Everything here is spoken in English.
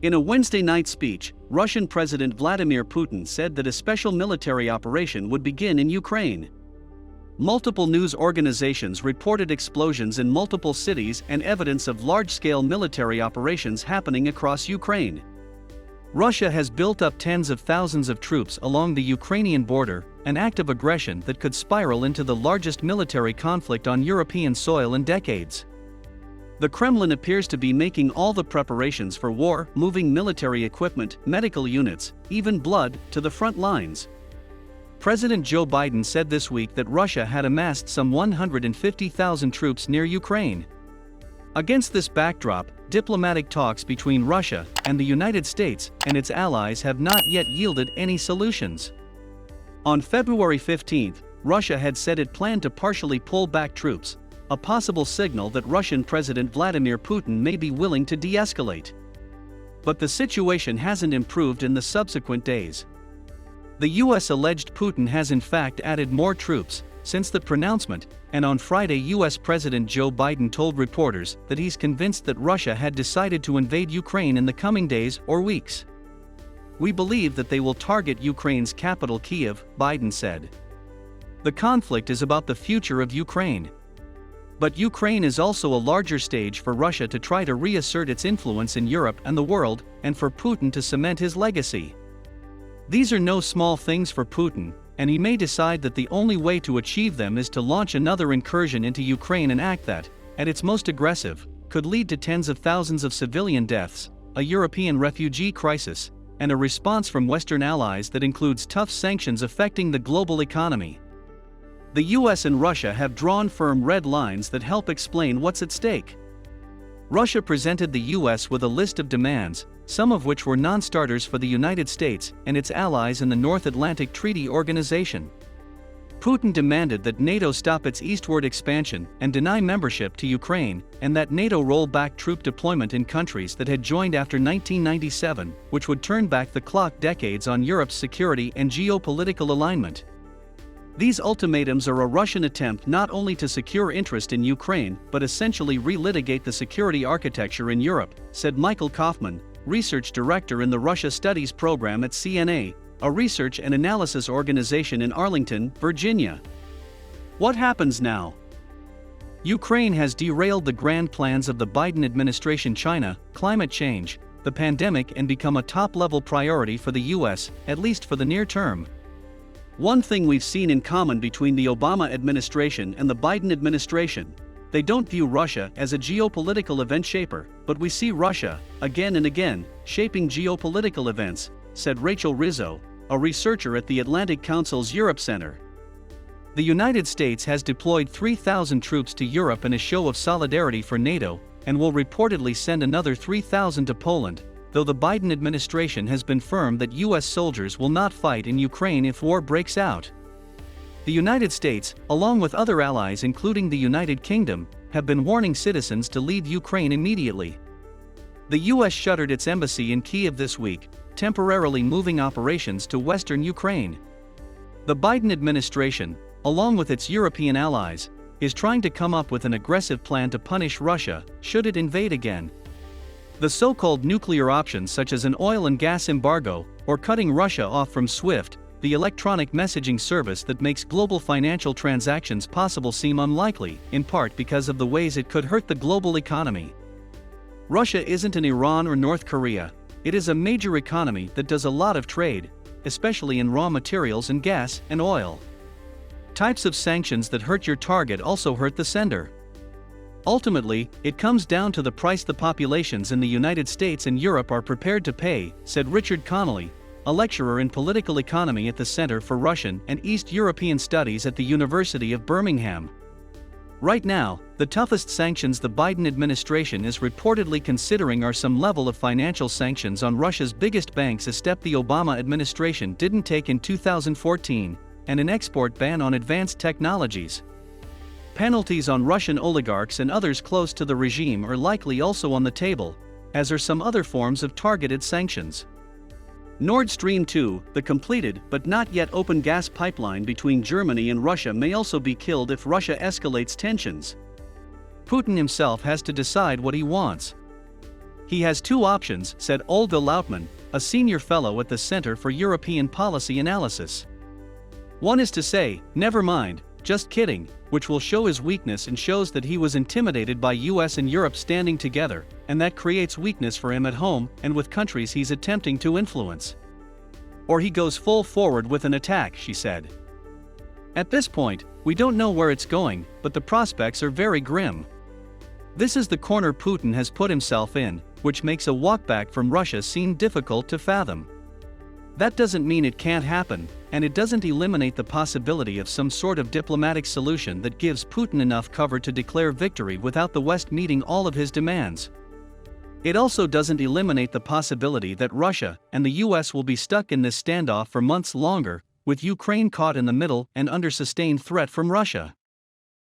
In a Wednesday night speech, Russian President Vladimir Putin said that a special military operation would begin in Ukraine. Multiple news organizations reported explosions in multiple cities and evidence of large-scale military operations happening across Ukraine. Russia has built up tens of thousands of troops along the Ukrainian border, an act of aggression that could spiral into the largest military conflict on European soil in decades. The Kremlin appears to be making all the preparations for war, moving military equipment, medical units, even blood, to the front lines. President Joe Biden said this week that Russia had amassed some 150,000 troops near Ukraine. Against this backdrop, diplomatic talks between Russia and the United States and its allies have not yet yielded any solutions. On February 15, Russia had said it planned to partially pull back troops, a possible signal that Russian President Vladimir Putin may be willing to de-escalate. But the situation hasn't improved in the subsequent days. The U.S. alleged Putin has in fact added more troops since the pronouncement, and on Friday U.S. President Joe Biden told reporters that he's convinced that Russia had decided to invade Ukraine in the coming days or weeks. "We believe that they will target Ukraine's capital Kyiv," Biden said. "The conflict is about the future of Ukraine. But Ukraine is also a larger stage for Russia to try to reassert its influence in Europe and the world, and for Putin to cement his legacy. These are no small things for Putin, and he may decide that the only way to achieve them is to launch another incursion into Ukraine, an act that, at its most aggressive, could lead to tens of thousands of civilian deaths, a European refugee crisis, and a response from Western allies that includes tough sanctions affecting the global economy." The U.S. and Russia have drawn firm red lines that help explain what's at stake. Russia presented the U.S. with a list of demands, some of which were non-starters for the United States and its allies in the North Atlantic Treaty Organization. Putin demanded that NATO stop its eastward expansion and deny membership to Ukraine, and that NATO roll back troop deployment in countries that had joined after 1997, which would turn back the clock decades on Europe's security and geopolitical alignment. These ultimatums are a Russian attempt not only to secure interest in Ukraine but essentially relitigate the security architecture in Europe, said Michael Kaufman, research director in the Russia Studies program at CNA, a research and analysis organization in Arlington, Virginia. What happens now? Ukraine has derailed the grand plans of the Biden administration. China, climate change, the pandemic, and become a top-level priority for the U.S., at least for the near term. One thing we've seen in common between the Obama administration and the Biden administration: they don't view Russia as a geopolitical event shaper, but we see Russia, again and again, shaping geopolitical events, said Rachel Rizzo, a researcher at the Atlantic Council's Europe Center. The United States has deployed 3,000 troops to Europe in a show of solidarity for NATO, and will reportedly send another 3,000 to Poland, though the Biden administration has been firm that U.S. soldiers will not fight in Ukraine if war breaks out. The United States, along with other allies including the United Kingdom, have been warning citizens to leave Ukraine immediately. The U.S. shuttered its embassy in Kyiv this week, temporarily moving operations to western Ukraine. The Biden administration, along with its European allies, is trying to come up with an aggressive plan to punish Russia should it invade again. The so-called nuclear options, such as an oil and gas embargo, or cutting Russia off from SWIFT, the electronic messaging service that makes global financial transactions possible, seem unlikely, in part because of the ways it could hurt the global economy. Russia isn't an Iran or North Korea. It is a major economy that does a lot of trade, especially in raw materials and gas and oil. Types of sanctions that hurt your target also hurt the sender. Ultimately, it comes down to the price the populations in the United States and Europe are prepared to pay, said Richard Connolly, a lecturer in political economy at the Center for Russian and East European Studies at the University of Birmingham. Right now, the toughest sanctions the Biden administration is reportedly considering are some level of financial sanctions on Russia's biggest banks, a step the Obama administration didn't take in 2014, and an export ban on advanced technologies. Penalties on Russian oligarchs and others close to the regime are likely also on the table, as are some other forms of targeted sanctions. Nord Stream 2, the completed but not yet open gas pipeline between Germany and Russia, may also be killed if Russia escalates tensions. Putin himself has to decide what he wants. He has two options, said Olga Lautman, a senior fellow at the Center for European Policy Analysis. One is to say, never mind, just kidding, which will show his weakness and shows that he was intimidated by US and Europe standing together, and that creates weakness for him at home and with countries he's attempting to influence. Or he goes full forward with an attack, she said. At this point, we don't know where it's going, but the prospects are very grim. This is the corner Putin has put himself in, which makes a walkback from Russia seem difficult to fathom. That doesn't mean it can't happen, and it doesn't eliminate the possibility of some sort of diplomatic solution that gives Putin enough cover to declare victory without the West meeting all of his demands. It also doesn't eliminate the possibility that Russia and the US will be stuck in this standoff for months longer, with Ukraine caught in the middle and under sustained threat from Russia.